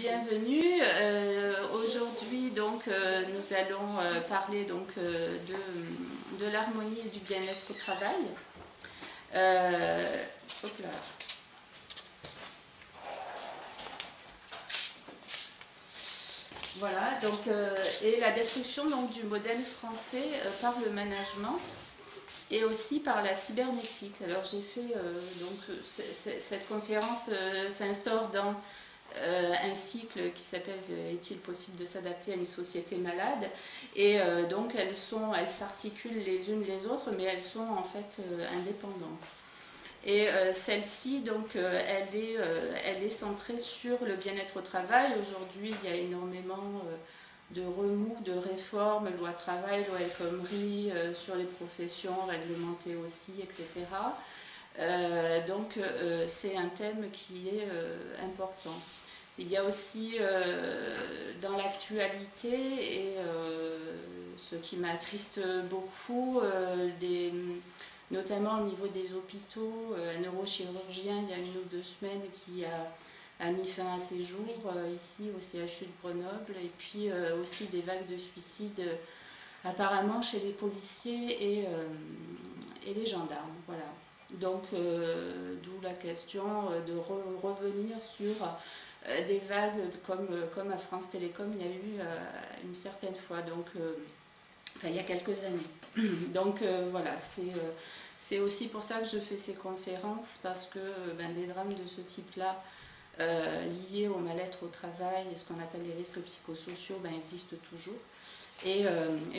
Bienvenue. Aujourd'hui, donc, nous allons parler donc, de l'harmonie et du bien-être au travail. Hop là. Voilà, donc, et la destruction donc, du modèle français par le management et aussi par la cybernétique. Alors j'ai fait, donc, cette conférence s'instaure dans un cycle qui s'appelle « Est-il possible de s'adapter à une société malade ?» Et donc elles s'articulent les unes les autres, mais elles sont en fait indépendantes. Et celle-ci, donc, elle est centrée sur le bien-être au travail. Aujourd'hui, il y a énormément de remous, de réformes, loi travail, loi El Khomri, sur les professions réglementées aussi, etc. Donc, c'est un thème qui est important. Il y a aussi dans l'actualité, et ce qui m'attriste beaucoup, notamment au niveau des hôpitaux, un neurochirurgien il y a 1 ou 2 semaines qui a mis fin à ses jours ici au CHU de Grenoble, et puis aussi des vagues de suicides apparemment chez les policiers et les gendarmes. Voilà. Donc d'où la question de revenir sur des vagues comme à France Télécom il y a eu une certaine fois, donc enfin, il y a quelques années. Donc voilà, c'est aussi pour ça que je fais ces conférences, parce que des drames de ce type-là, liés au mal-être au travail et ce qu'on appelle les risques psychosociaux, existent toujours. Et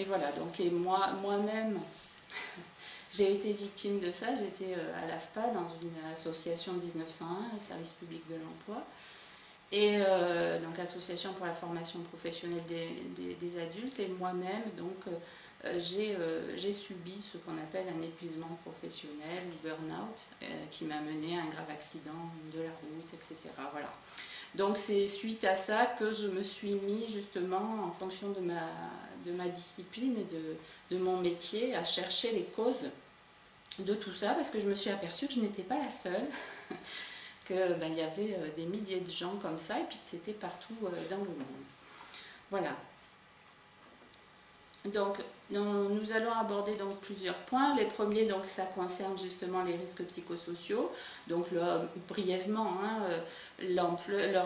voilà, donc et moi-même, j'ai été victime de ça. J'étais à l'AFPA, dans une association 1901, le service public de l'emploi, et donc association pour la formation professionnelle des adultes, et moi-même donc j'ai subi ce qu'on appelle un épuisement professionnel, burn-out, qui m'a mené à un grave accident de la route, etc. Voilà. Donc c'est suite à ça que je me suis mis justement, en fonction de ma discipline et de mon métier, à chercher les causes de tout ça, parce que je me suis aperçue que je n'étais pas la seule, qu'il y avait des milliers de gens comme ça, et puis que c'était partout dans le monde. Voilà. Donc, nous allons aborder donc plusieurs points. Les premiers, donc, ça concerne justement les risques psychosociaux. Donc, brièvement, leur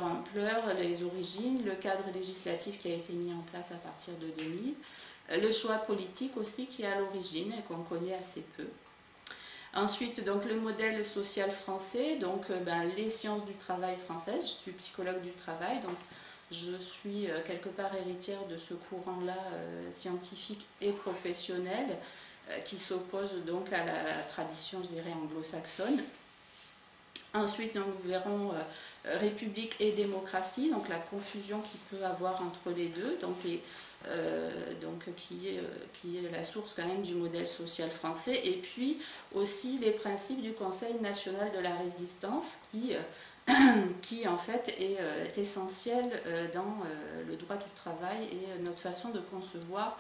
ampleur, les origines, le cadre législatif qui a été mis en place à partir de 2000, le choix politique aussi qui est à l'origine et qu'on connaît assez peu. Ensuite, donc, le modèle social français, donc les sciences du travail françaises. Je suis psychologue du travail, donc je suis quelque part héritière de ce courant-là scientifique et professionnel qui s'oppose donc à la tradition, je dirais, anglo-saxonne. Ensuite, nous verrons République et démocratie, donc la confusion qu'il peut avoir entre les deux, donc qui est la source quand même du modèle social français, et puis aussi les principes du Conseil national de la résistance qui en fait est essentiel dans le droit du travail et notre façon de concevoir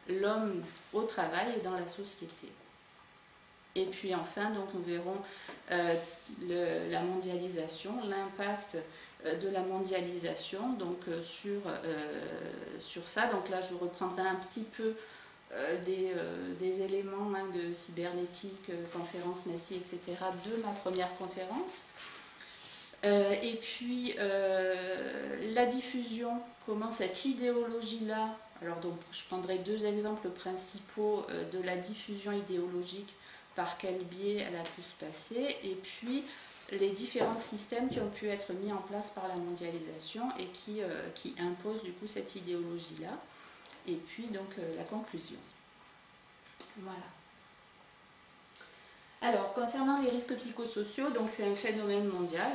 l'homme au travail et dans la société. Et puis enfin, donc, nous verrons la mondialisation, l'impact de la mondialisation donc, sur ça. Donc là, je reprendrai un petit peu des éléments de cybernétique, conférence Messi, etc. de ma première conférence. Et puis la diffusion, comment cette idéologie-là, alors donc je prendrai 2 exemples principaux de la diffusion idéologique, par quel biais elle a pu se passer, et puis les différents systèmes qui ont pu être mis en place par la mondialisation et qui imposent du coup cette idéologie-là, et puis donc la conclusion. Voilà. Alors, concernant les risques psychosociaux, donc c'est un phénomène mondial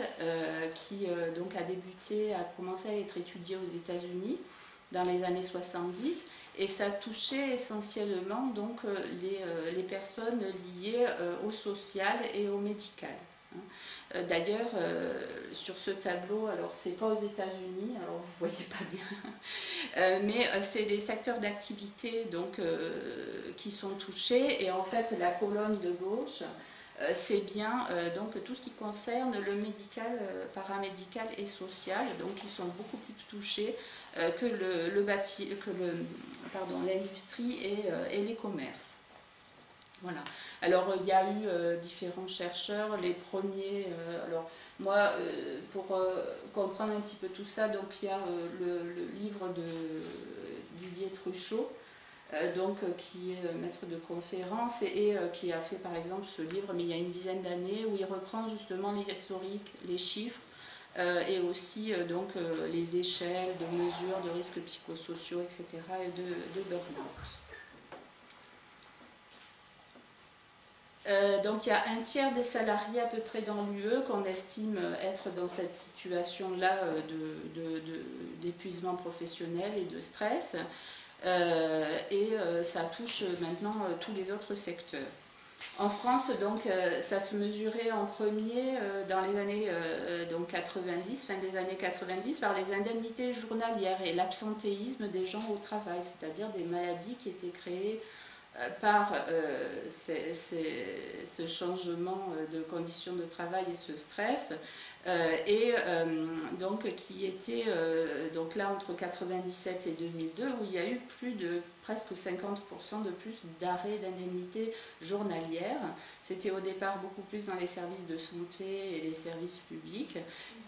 qui donc a commencé à être étudié aux États-Unis dans les années 70, et ça touchait essentiellement donc les personnes liées au social et au médical. D'ailleurs, sur ce tableau, alors c'est pas aux États-Unis, alors vous voyez pas bien, mais c'est les secteurs d'activité donc qui sont touchés, et en fait la colonne de gauche c'est bien donc tout ce qui concerne le médical, paramédical et social, donc ils sont beaucoup plus touchés que l'industrie et les commerces. Voilà. Alors il y a eu différents chercheurs, les premiers, alors moi pour comprendre un petit peu tout ça, donc il y a le livre de Didier Truchot, donc qui est maître de conférence et qui a fait par exemple ce livre, mais il y a une dizaine d'années, où il reprend justement l'historique, les chiffres, et aussi donc les échelles de mesures de risques psychosociaux, etc. et de burn-out. Donc il y a un tiers des salariés à peu près dans l'UE qu'on estime être dans cette situation-là d'épuisement professionnel et de stress. Ça touche maintenant tous les autres secteurs. En France, donc, ça se mesurait en premier dans les années 90, fin des années 90, par les indemnités journalières et l'absentéisme des gens au travail, c'est-à-dire des maladies qui étaient créées par ce changement de conditions de travail et ce stress, donc qui était donc là entre 97 et 2002, où il y a eu plus de presque 50% de plus d'arrêts d'indemnités journalières. C'était au départ beaucoup plus dans les services de santé et les services publics,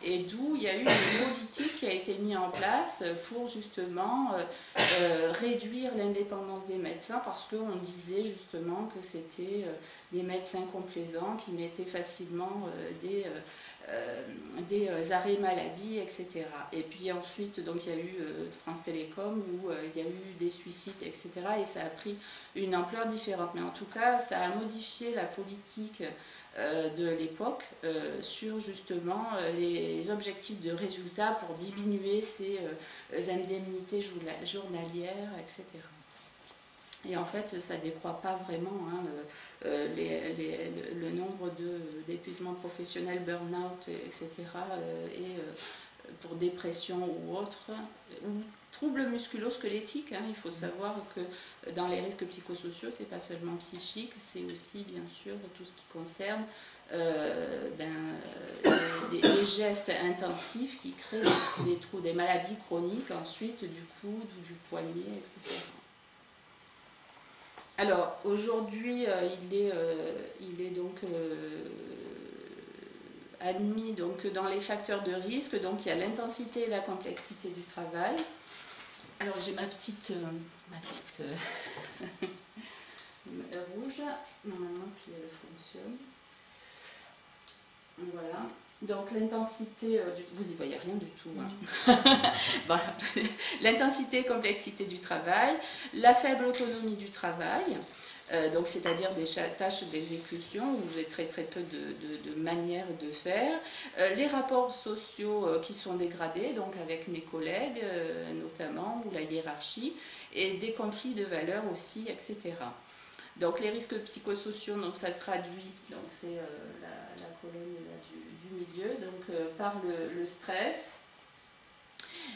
et d'où il y a eu une politique qui a été mise en place pour justement réduire l'indépendance des médecins, parce qu'on disait justement que c'était des médecins complaisants qui mettaient facilement des arrêts maladie, etc. Et puis ensuite, donc, il y a eu France Télécom où il y a eu des suicides, etc. Et ça a pris une ampleur différente. Mais en tout cas, ça a modifié la politique de l'époque sur justement les objectifs de résultats pour diminuer ces indemnités journalières, etc. Et en fait, ça ne décroît pas vraiment hein, le nombre d'épuisements professionnels, burn-out, etc. Et pour dépression ou autre, ou troubles musculo-squelettiques. Hein, il faut savoir que dans les risques psychosociaux, ce n'est pas seulement psychique, c'est aussi bien sûr tout ce qui concerne des gestes intensifs qui créent des maladies chroniques ensuite du coude ou du poignet, etc. Alors, aujourd'hui, il est donc admis donc, dans les facteurs de risque. Donc, il y a l'intensité et la complexité du travail. Alors, j'ai ma petite rouge. Normalement, si elle fonctionne. Voilà. Donc l'intensité, vous n'y voyez rien du tout. Hein. Voilà. L'intensité et complexité du travail, la faible autonomie du travail, donc c'est-à-dire des tâches d'exécution où j'ai très peu de manières de faire, les rapports sociaux qui sont dégradés, donc avec mes collègues notamment, ou la hiérarchie, et des conflits de valeurs aussi, etc. Donc les risques psychosociaux, donc ça se traduit, donc c'est la colonne là, du milieu, donc par le stress,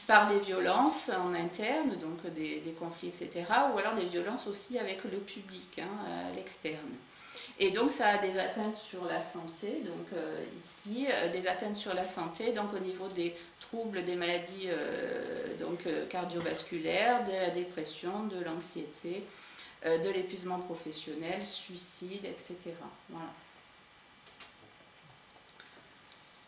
par des violences en interne, donc des conflits, etc., ou alors des violences aussi avec le public, hein, à l'externe. Et donc ça a des atteintes sur la santé, donc ici, des atteintes sur la santé, donc au niveau des troubles, des maladies cardiovasculaires, de la dépression, de l'anxiété, de l'épuisement professionnel, suicide, etc. Voilà.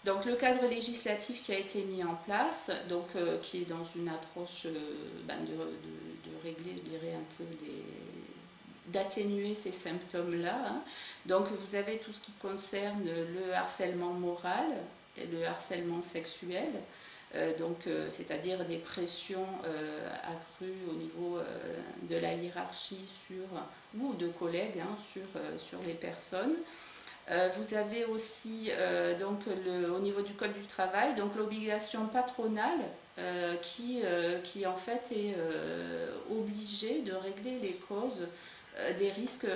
Donc le cadre législatif qui a été mis en place, donc, qui est dans une approche de régler, je dirais, un peu d'atténuer ces symptômes-là. Hein. Donc vous avez tout ce qui concerne le harcèlement moral et le harcèlement sexuel, c'est-à-dire des pressions accrues au niveau de la hiérarchie ou de collègues hein, sur les personnes. Vous avez aussi au niveau du Code du travail donc l'obligation patronale qui en fait est obligée de régler les causes des risques,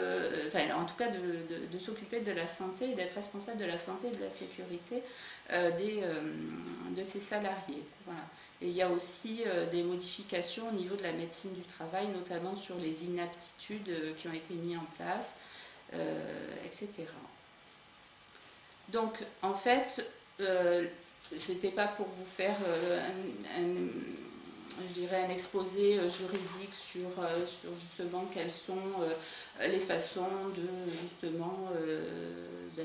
en tout cas de s'occuper de la santé et d'être responsable de la santé et de la sécurité de ses salariés. Voilà. Et il y a aussi des modifications au niveau de la médecine du travail, notamment sur les inaptitudes qui ont été mises en place, etc. Donc, en fait, c'était pas pour vous faire je dirais un exposé juridique sur justement quelles sont les façons de justement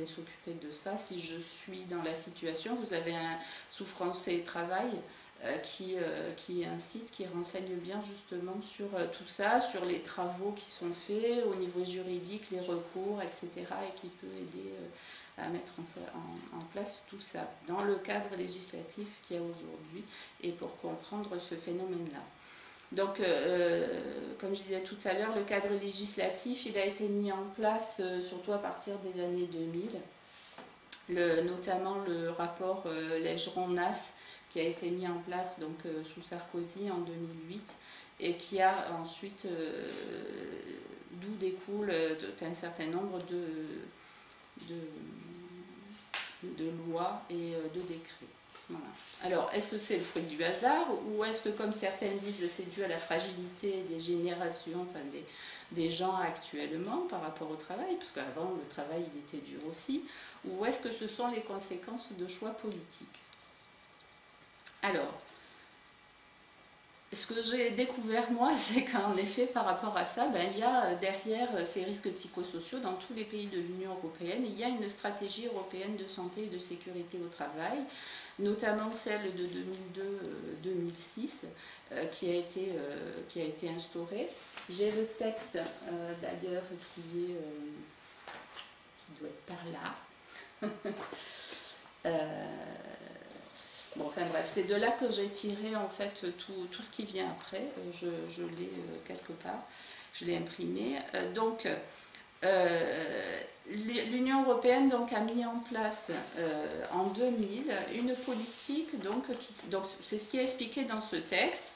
s'occuper de ça. Si je suis dans la situation, vous avez un Souffrance et Travail qui est un site qui renseigne bien justement sur tout ça, sur les travaux qui sont faits au niveau juridique, les recours, etc. et qui peut aider à mettre en place tout ça dans le cadre législatif qu'il y a aujourd'hui et pour comprendre ce phénomène-là. Donc, comme je disais tout à l'heure, le cadre législatif, il a été mis en place surtout à partir des années 2000, notamment le rapport Lègeron-Nasse qui a été mis en place donc, sous Sarkozy en 2008 et qui a ensuite, d'où découle un certain nombre de lois et de décrets. Voilà. Alors, est-ce que c'est le fruit du hasard ou est-ce que, comme certains disent, c'est dû à la fragilité des générations, enfin des gens actuellement par rapport au travail, parce qu'avant le travail il était dur aussi, ou est-ce que ce sont les conséquences de choix politiques? Alors, ce que j'ai découvert moi, c'est qu'en effet, par rapport à ça, il y a derrière ces risques psychosociaux, dans tous les pays de l'Union européenne, il y a une stratégie européenne de santé et de sécurité au travail, notamment celle de 2002-2006, qui a été instaurée. J'ai le texte, d'ailleurs, qui doit être par là. Bon, enfin bref, c'est de là que j'ai tiré en fait tout ce qui vient après. Je l'ai quelque part, je l'ai imprimé. Donc, l'Union européenne donc, a mis en place en 2000 une politique, donc c'est ce qui est expliqué dans ce texte,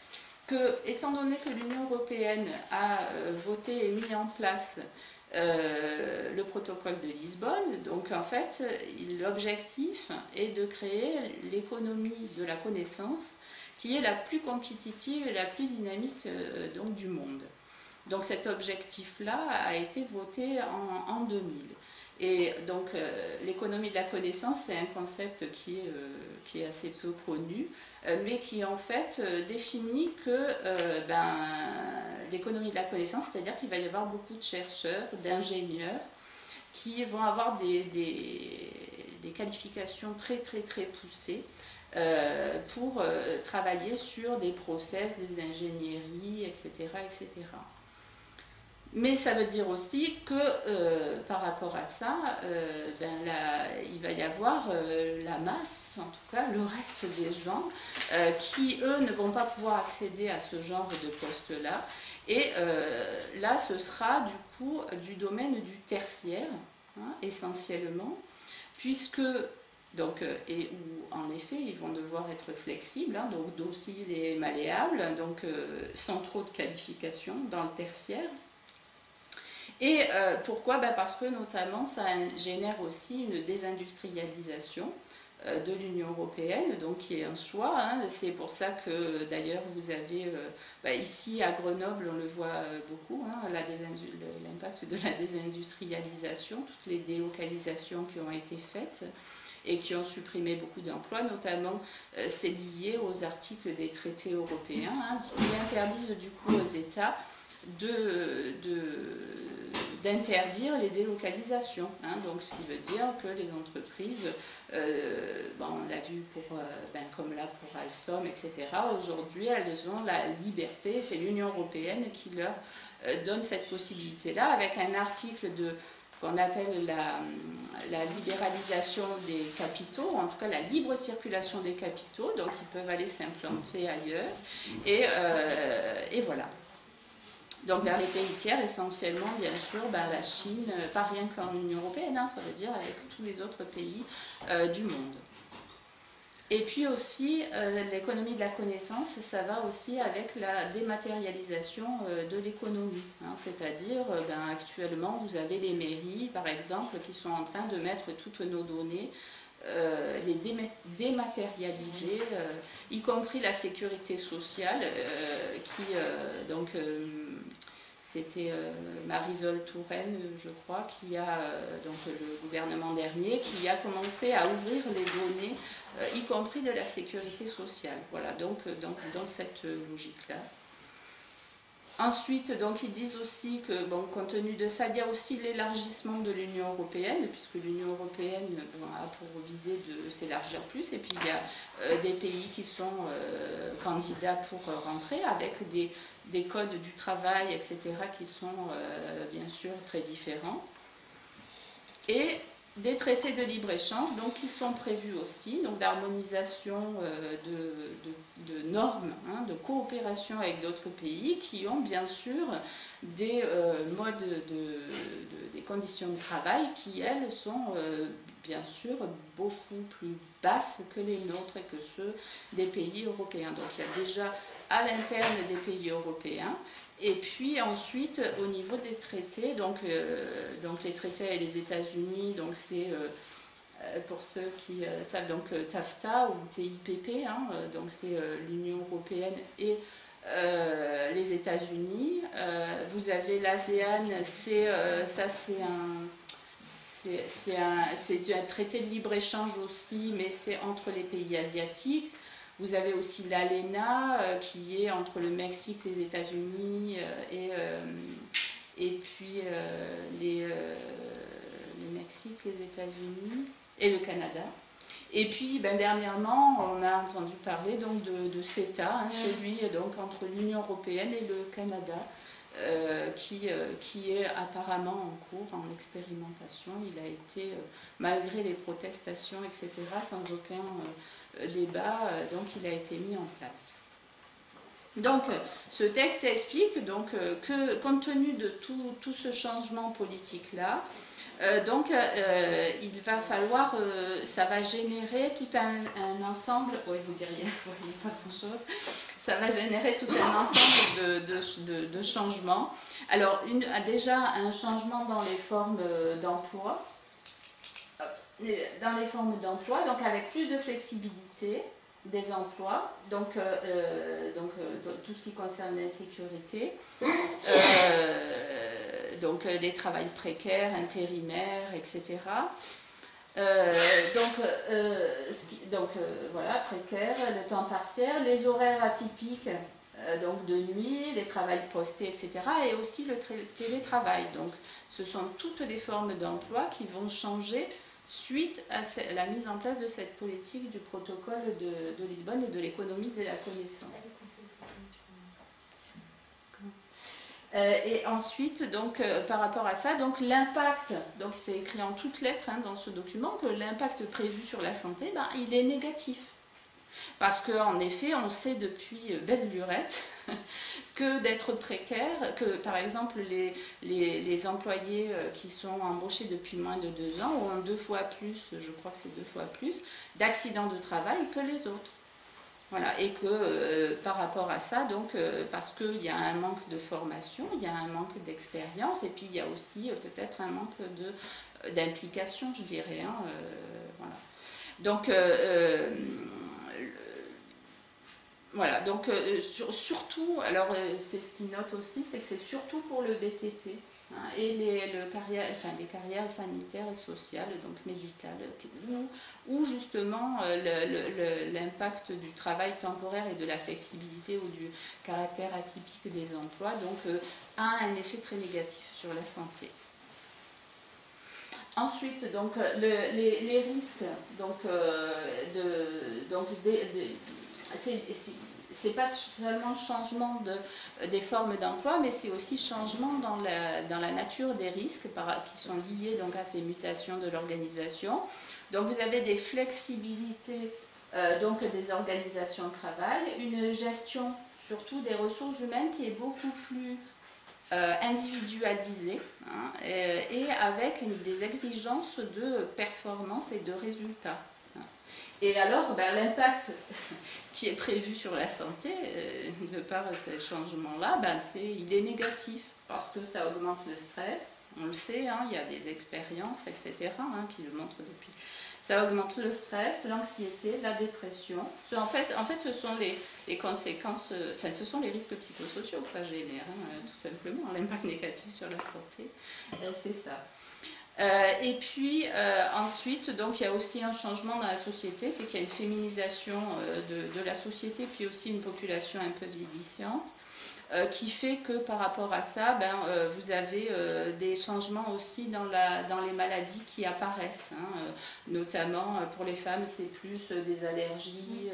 que étant donné que l'Union européenne a voté et mis en place le protocole de Lisbonne, donc en fait l'objectif est de créer l'économie de la connaissance qui est la plus compétitive et la plus dynamique donc, du monde. Donc cet objectif-là a été voté en 2000. Et donc l'économie de la connaissance, c'est un concept qui est assez peu connu, mais qui en fait définit que l'économie de la connaissance, c'est-à-dire qu'il va y avoir beaucoup de chercheurs, d'ingénieurs, qui vont avoir des qualifications très très très poussées pour travailler sur des process, des ingénieries, etc. etc. Mais ça veut dire aussi que par rapport à ça, il va y avoir la masse, en tout cas le reste des gens, qui eux ne vont pas pouvoir accéder à ce genre de poste-là. Et là, ce sera du coup du domaine du tertiaire, hein, essentiellement, puisque, donc, et où en effet ils vont devoir être flexibles, hein, donc dociles et malléables, donc sans trop de qualifications dans le tertiaire. Et pourquoi? Parce que notamment ça génère aussi une désindustrialisation de l'Union européenne, donc qui est un choix. Hein. C'est pour ça que d'ailleurs vous avez ici à Grenoble, on le voit beaucoup, hein, l'impact de la désindustrialisation, toutes les délocalisations qui ont été faites et qui ont supprimé beaucoup d'emplois, notamment c'est lié aux articles des traités européens, hein, qui interdisent du coup aux États d'interdire les délocalisations, hein, donc ce qui veut dire que les entreprises, on l'a vu comme là pour Alstom, etc., aujourd'hui elles ont la liberté, c'est l'Union européenne qui leur donne cette possibilité-là, avec un article qu'on appelle la libéralisation des capitaux, en tout cas la libre circulation des capitaux, donc ils peuvent aller s'implanter ailleurs, et voilà. Donc vers les pays tiers, essentiellement, bien sûr, la Chine, pas rien qu'en Union européenne, hein, ça veut dire avec tous les autres pays du monde. Et puis aussi, l'économie de la connaissance, ça va aussi avec la dématérialisation de l'économie. Hein, c'est-à-dire, actuellement, vous avez les mairies, par exemple, qui sont en train de mettre toutes nos données, les dématérialiser, y compris la sécurité sociale, c'était Marisol Touraine, je crois, qui a, donc le gouvernement dernier, qui a commencé à ouvrir les données, y compris de la sécurité sociale. Voilà, donc dans cette logique-là. Ensuite, donc, ils disent aussi que, bon, compte tenu de ça, il y a aussi l'élargissement de l'Union européenne, puisque l'Union européenne a pour visée de s'élargir plus, et puis il y a des pays qui sont candidats pour rentrer, avec des codes du travail, etc., qui sont bien sûr très différents. Et des traités de libre-échange, donc qui sont prévus aussi, donc d'harmonisation de normes, hein, de coopération avec d'autres pays qui ont bien sûr des modes, des conditions de travail qui, elles, sont bien sûr beaucoup plus basses que les nôtres et que ceux des pays européens. Donc il y a déjà à l'interne des pays européens. Et puis ensuite, au niveau des traités, donc les traités avec les États-Unis, donc c'est pour ceux qui savent, donc TAFTA ou TIPP, hein, donc c'est l'Union européenne et les États-Unis. Vous avez l'ASEAN, c'est un traité de libre-échange aussi, mais c'est entre les pays asiatiques. Vous avez aussi l'ALENA qui est entre le Mexique, les États-Unis et puis le Mexique, les États-Unis et le Canada. Et puis dernièrement, on a entendu parler donc de CETA, hein, celui donc entre l'Union européenne et le Canada, qui est apparemment en cours, en expérimentation. Il a été, malgré les protestations, etc., sans aucun débat, donc il a été mis en place. Donc ce texte explique donc, que compte tenu de tout ce changement politique-là, il va falloir, ça va générer tout un ensemble, oui vous diriez, pas grand-chose, ça va générer tout un ensemble de changements. Alors déjà un changement dans les formes d'emploi, donc avec plus de flexibilité des emplois, donc tout ce qui concerne l'insécurité, donc les travails précaires, intérimaires, etc. Voilà, précaire, le temps partiel, les horaires atypiques, donc de nuit, les travails postés, etc. et aussi le télétravail. Donc ce sont toutes les formes d'emploi qui vont changer suite à la mise en place de cette politique du protocole de Lisbonne et de l'économie de la connaissance. Et ensuite, donc, par rapport à ça, donc l'impact, donc c'est écrit en toutes lettres hein, dans ce document, que l'impact prévu sur la santé, il est négatif. Parce qu'en effet, on sait depuis belle lurette que d'être précaire, que par exemple les employés qui sont embauchés depuis moins de 2 ans ont 2 fois plus, je crois que c'est 2 fois plus, d'accidents de travail que les autres. Voilà, et que par rapport à ça, donc, parce qu'il y a un manque de formation, il y a un manque d'expérience, et puis il y a aussi peut-être un manque d'implication, je dirais. Hein, voilà. Donc, voilà, donc surtout, alors c'est ce qu'il note aussi, c'est que c'est surtout pour le BTP hein, et les carrières sanitaires et sociales, donc médicales, où justement l'impact du travail temporaire et de la flexibilité ou du caractère atypique des emplois donc, a un effet très négatif sur la santé. Ensuite, donc, les risques donc, c'est pas seulement changement des formes d'emploi, mais c'est aussi changement dans la nature des risques qui sont liés donc, à ces mutations de l'organisation. Donc vous avez des flexibilités donc, des organisations de travail, une gestion surtout des ressources humaines qui est beaucoup plus individualisée hein, et avec des exigences de performance et de résultats. Et alors, l'impact qui est prévu sur la santé, de par ces changements-là, il est négatif, parce que ça augmente le stress, on le sait, hein, il y a des expériences, etc., hein, qui le montrent depuis Ça augmente le stress, l'anxiété, la dépression. En fait, ce sont les conséquences, enfin, ce sont les risques psychosociaux que ça génère, hein, tout simplement, l'impact négatif sur la santé, c'est ça. Et puis ensuite, donc il y a aussi un changement dans la société, c'est qu'il y a une féminisation de la société, puis aussi une population un peu vieillissante, qui fait que par rapport à ça, vous avez des changements aussi dans les maladies qui apparaissent, hein, notamment pour les femmes, c'est plus des allergies,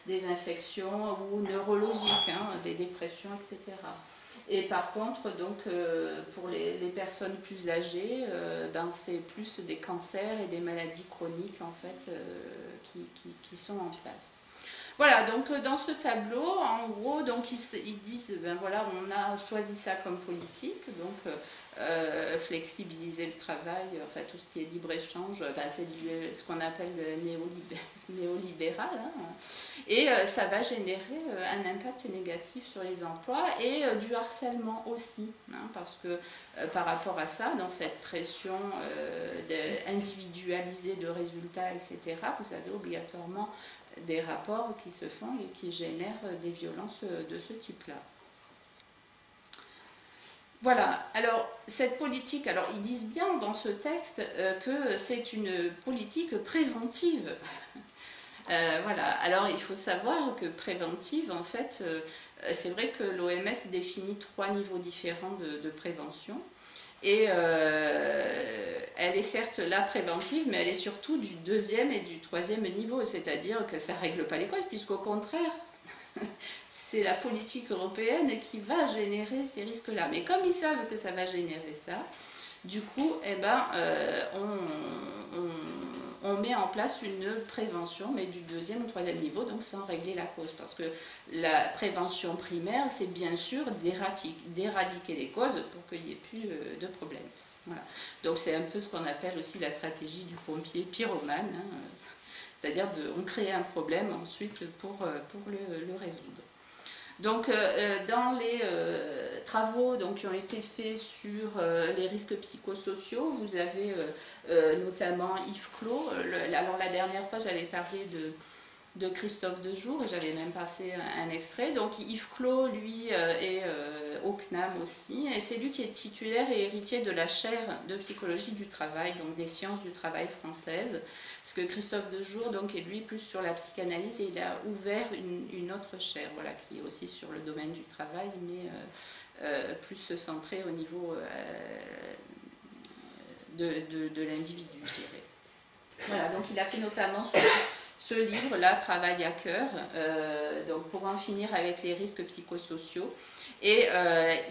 des infections ou neurologiques, hein, des dépressions, etc. Et par contre, donc, pour les personnes plus âgées, c'est plus des cancers et des maladies chroniques en fait, qui sont en place. Voilà, donc dans ce tableau, en gros, donc, ils disent, voilà, on a choisi ça comme politique, donc flexibiliser le travail, enfin tout ce qui est libre-échange, c'est ce qu'on appelle néolibéral, hein, et ça va générer un impact négatif sur les emplois et du harcèlement aussi, hein, parce que par rapport à ça, dans cette pression individualisée de résultats, etc., vous avez obligatoirement des rapports qui se font et qui génèrent des violences de ce type-là. Voilà, alors cette politique, alors ils disent bien dans ce texte que c'est une politique préventive. Voilà, alors il faut savoir que préventive, en fait, c'est vrai que l'OMS définit 3 niveaux différents de prévention. Et elle est certes la préventive, mais elle est surtout du 2e et du 3e niveau, c'est-à-dire que ça ne règle pas les causes, puisqu'au contraire, c'est la politique européenne qui va générer ces risques-là. Mais comme ils savent que ça va générer ça, du coup, on met en place une prévention, mais du 2e ou 3e niveau, donc sans régler la cause. Parce que la prévention primaire, c'est bien sûr d'éradiquer les causes pour qu'il n'y ait plus de problème. Voilà. Donc c'est un peu ce qu'on appelle aussi la stratégie du pompier pyromane, hein, c'est-à-dire on crée un problème ensuite pour le résoudre. Donc, dans les travaux qui ont été faits sur les risques psychosociaux, vous avez notamment Yves Clos. Alors, la dernière fois, j'avais parlé de Christophe Dejour et j'avais même passé un extrait. Donc, Yves Clos, lui, est au CNAM aussi. Et c'est lui qui est titulaire et héritier de la chaire de psychologie du travail, donc des sciences du travail françaises. Parce que Christophe Dejour donc, est lui plus sur la psychanalyse et il a ouvert une autre chaire, voilà, qui est aussi sur le domaine du travail, mais plus centrée au niveau de l'individu, je dirais. Voilà, donc il a fait notamment ce livre-là, Travail à cœur, donc pour en finir avec les risques psychosociaux. Et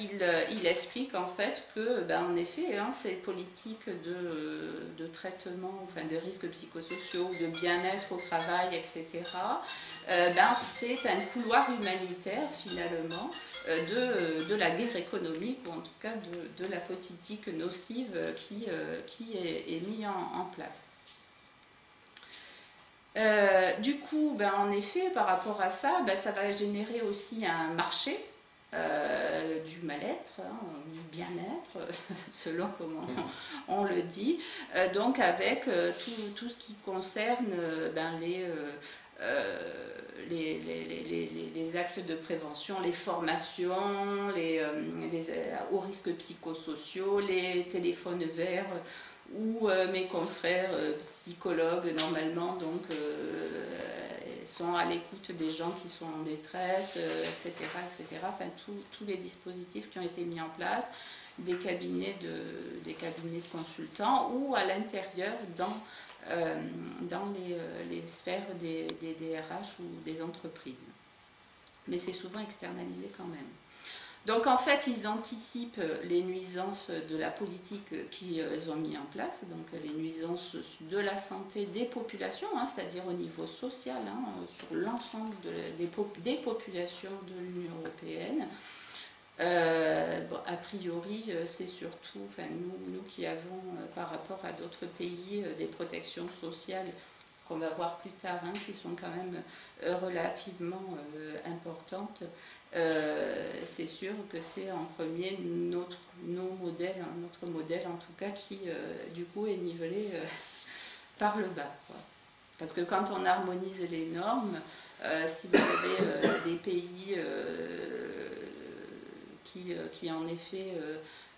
il explique en fait que, en effet, hein, ces politiques de traitement, enfin de risques psychosociaux, de bien-être au travail, etc., c'est un couloir humanitaire finalement de la guerre économique, ou en tout cas de la politique nocive qui est mise en place. Du coup, en effet, par rapport à ça, ça va générer aussi un marché du mal-être, hein, du bien-être, selon comment on le dit, donc avec tout ce qui concerne les actes de prévention, les formations, aux risques psychosociaux, les téléphones verts, où mes confrères psychologues, normalement, donc, sont à l'écoute des gens qui sont en détresse, etc., etc. Enfin, tous les dispositifs qui ont été mis en place, des cabinets de consultants, ou à l'intérieur, dans les sphères des DRH ou des entreprises. Mais c'est souvent externalisé quand même. Donc en fait, ils anticipent les nuisances de la politique qu'ils ont mis en place, donc les nuisances de la santé des populations, hein, c'est-à-dire au niveau social, hein, sur l'ensemble des populations de l'Union européenne. A priori, c'est surtout nous qui avons, par rapport à d'autres pays, des protections sociales qu'on va voir plus tard, hein, qui sont quand même relativement importantes. C'est sûr que c'est en premier notre modèle en tout cas, qui du coup est nivelé par le bas, quoi. Parce que quand on harmonise les normes, si vous avez des pays qui en effet,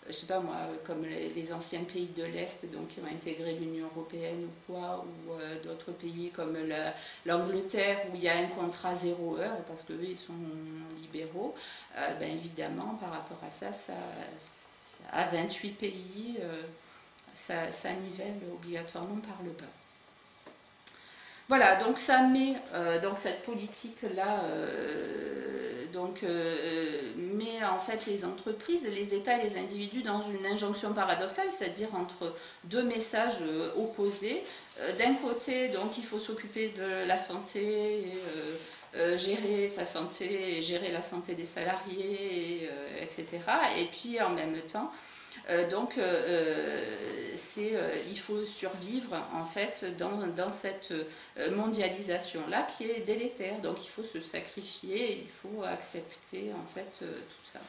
je sais pas moi, comme les anciens pays de l'Est, donc qui ont intégré l'Union européenne ou quoi, ou d'autres pays comme l'Angleterre où il y a un contrat 0 heure, parce qu'eux ils sont libéraux, ben évidemment par rapport à ça, à 28 pays, ça nivelle obligatoirement par le bas. Voilà, donc ça met, donc cette politique-là, met en fait les entreprises, les États et les individus dans une injonction paradoxale, c'est-à-dire entre deux messages opposés. D'un côté, donc il faut s'occuper de la santé, gérer sa santé, gérer la santé des salariés, etc. Et puis en même temps, il faut survivre en fait dans cette mondialisation-là qui est délétère. Donc il faut se sacrifier, il faut accepter en fait tout ça.